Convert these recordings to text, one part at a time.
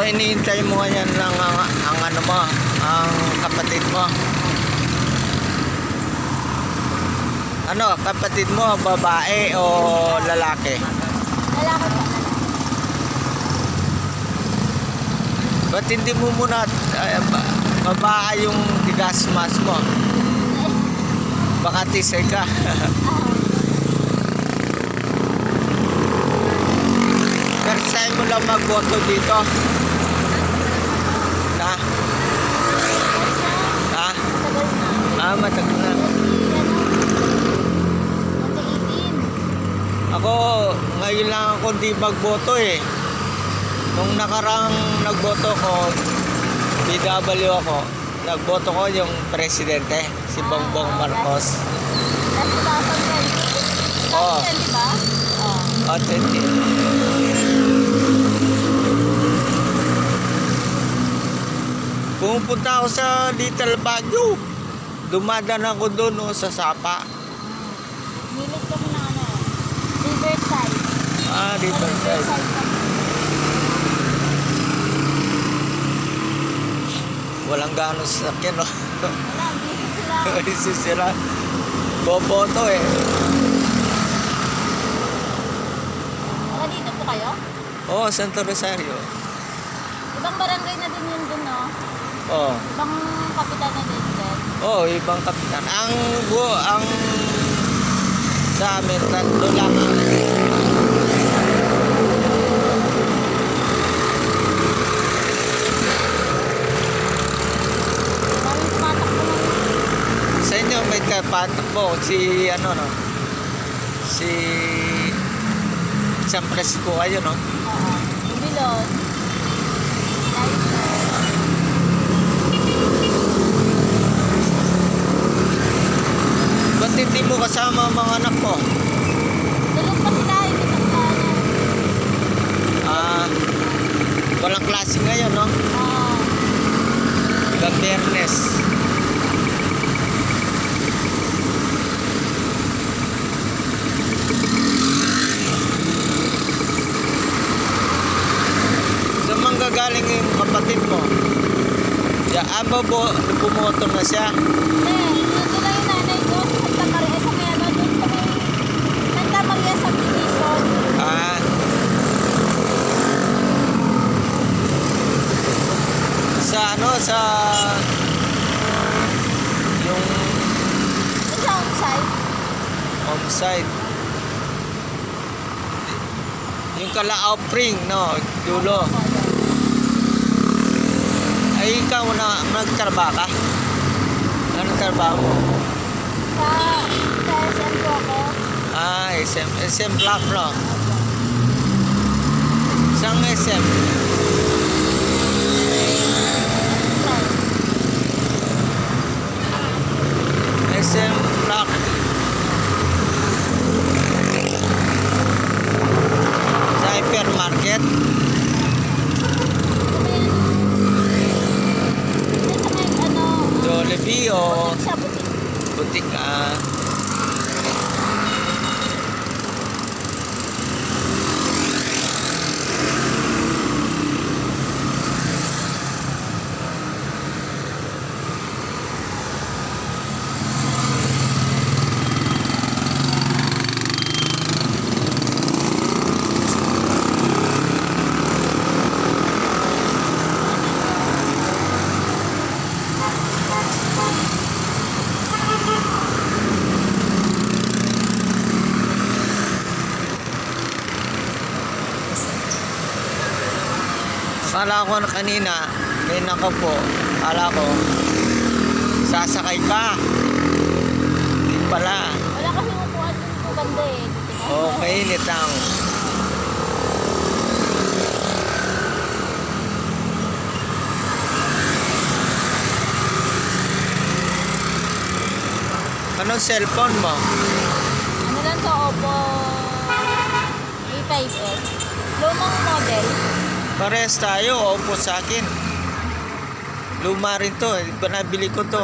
iniintay mo ngayon lang ang ano mo, ang kapatid mo? Ano, kapatid mo, babae o lalaki? Lalaki po. Ba't hindi mo muna babaa yung tigasmas mo? Baka tisay ka. Pero sa'yo mo lang magboto dito? Ha? Ha? Matagal na. Ako, ngayon lang ako di magboto eh. Nung nakarang nagboto ko, BW ako, nagboto ko yung presidente, si Bongbong Marcos. Last 2020? Oo. 2020 ba? Oo. 20. Pumupunta ako sa Little Baguio. Dumadaan ako doon sa Sapa. Nilit kami ng ano, Riverside. Riverside. Walang gano'ng sasakyan, no? Wala, busy Busy sila. sila. Boboto eh. Dito po kayo? Oo, Santo Rosario. Ibang barangay na din yun dun, no? Oo. Ibang kapitan na din dun. Oo, ibang kapitan. Ang sa amin, tatlo lang ang Maraming tumatakbo ng sa inyo may kapatakbo si ano no? Si San Francisco kayo, no? Bilon. Ba't hindi mo kasama ang mga anak mo? Tulog pa sila, hindi pa sila Walang klase ngayon, no? Biyernes. So, manggagaling yung kapatid mo? Bumoto na siya? Nandun lang yung nanay ko sa Santa Maria sa may ano, doon sa may Santa Maria subdivision. Sa ano, sa yung Doon sa outside. home yung Calao Spring, no? Dulo. Ay, ikaw na nagtrabaho ka? Anong trabaho mo? Sa SM po ako. SM Block, no? Isang SM? SM Block. Sa hypermarket? Jollibee o Sa butik. butik Akala ko kanina, may nakapo. Akala ko, sasakay ka. Hindi pala. Wala kasi upuan dun po banda eh. Okay, nitang. Anong cellphone mo? Ano lang to, Oppo A5s. Lumang model. Parehas tayo, Oppo sa akin. Luma rin to. Nabili ko to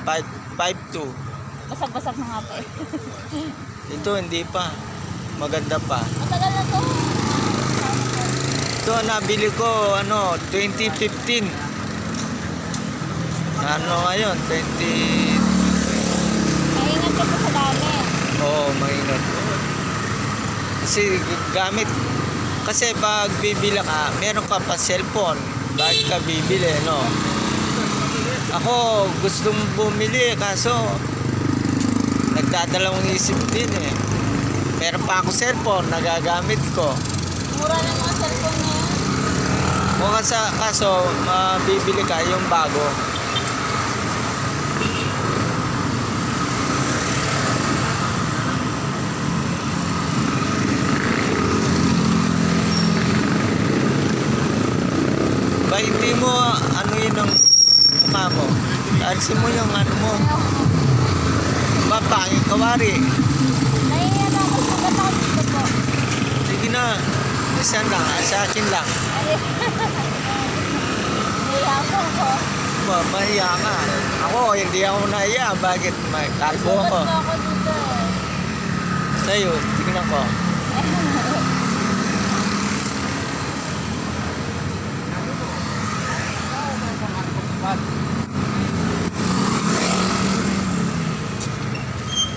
5.2. Basag-basag na nga pa eh. Ito hindi pa. Maganda pa. Matagal na to. Ito nabili ko 2015. Ano ngayon? 20... Maingat ka po sa dami. Oo, maingat. Kasi gamit. Kasi pag bibili ka, meron ka pa cellphone. Bakit ka bibili, no? Ako, gustong bumili, kaso nagdadalawang isip din eh. Meron pa ako cellphone, nagagamit ko. Mura lang mga cellphone na yan. Kaso, bibili ka yung bago. Ba, hindi mo yun ang mukha mo. Alisin mo yung mo. Ba, pangit kawari. Naiiyan ako. Sugat ako dito po. Sige na. Isa lang. Sa akin lang. Ay. Naiiyakan ko. Ba, mahiya ka. Ako, hindi ako nahiya. Bakit? May kalbo Sugat ako. na ako dito eh. Sa'yo, tingnan ko.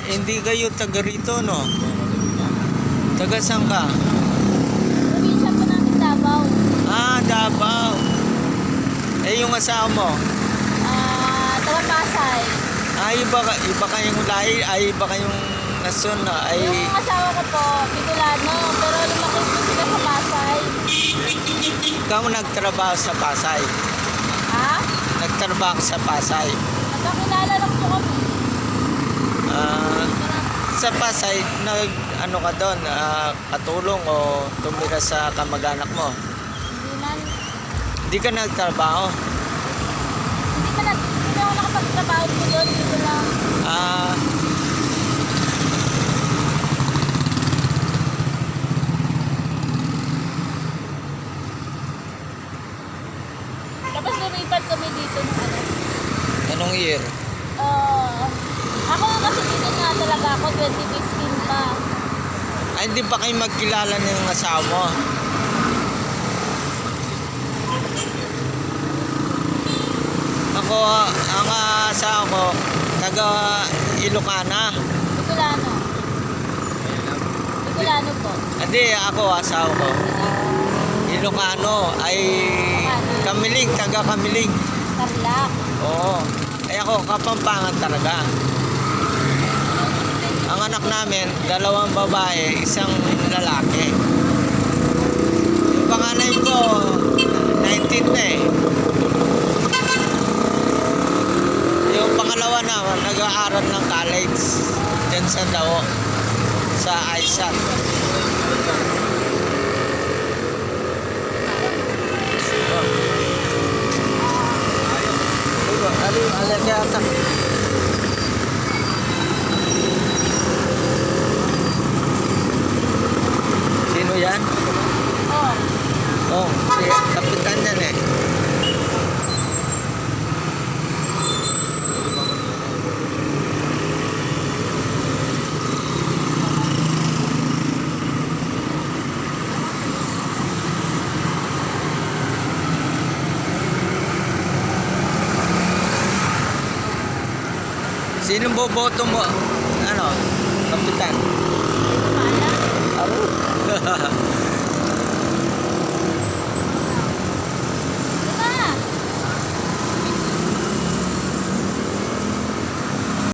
Hindi kayo taga rito, no? Taga saan ka? Probinsya po namin Davao. Ah, Davao. Eh, yung asawa mo? Taga Pasay. Iba kayong lahi, iba kayong nason, ay... Yung asawa ko po, Bicolano, pero lumaki po sila sa Pasay. Ikaw nagtrabaho sa Pasay. Ha? Nagtrabaho sa Pasay. Nagkakilala lang po kami. Sa Pasay, ka doon, katulong o tumira sa kamag-anak mo? Hindi ka nagtrabaho? Hindi ako nakapagtrabaho po doon, dito lang. Tapos lumipat kami dito ng Anong year? ako kasi dito nga talaga ako, 2015 pa. Ay, hindi pa kayo magkilala ng asawa mo? Ako, ang asawa ko, taga Ilocana. Bicolano. Bicolano po. Hindi, ako, asawa ko. Ilocano, ay Kamiling, taga Kamiling. Tarlac. Oo. Ay ako, Kapampangan talaga. Ang anak namin, 2 babae, 1 lalaki. Yung panganay ko, 19 na eh. Yung pangalawa na, nag-aaral ng college. Diyan sa Dao. Sa ISAT. Alaga. Sino yan? Oh. Oh, si kapitan yan eh. Sinong boboto mo? Kapitan?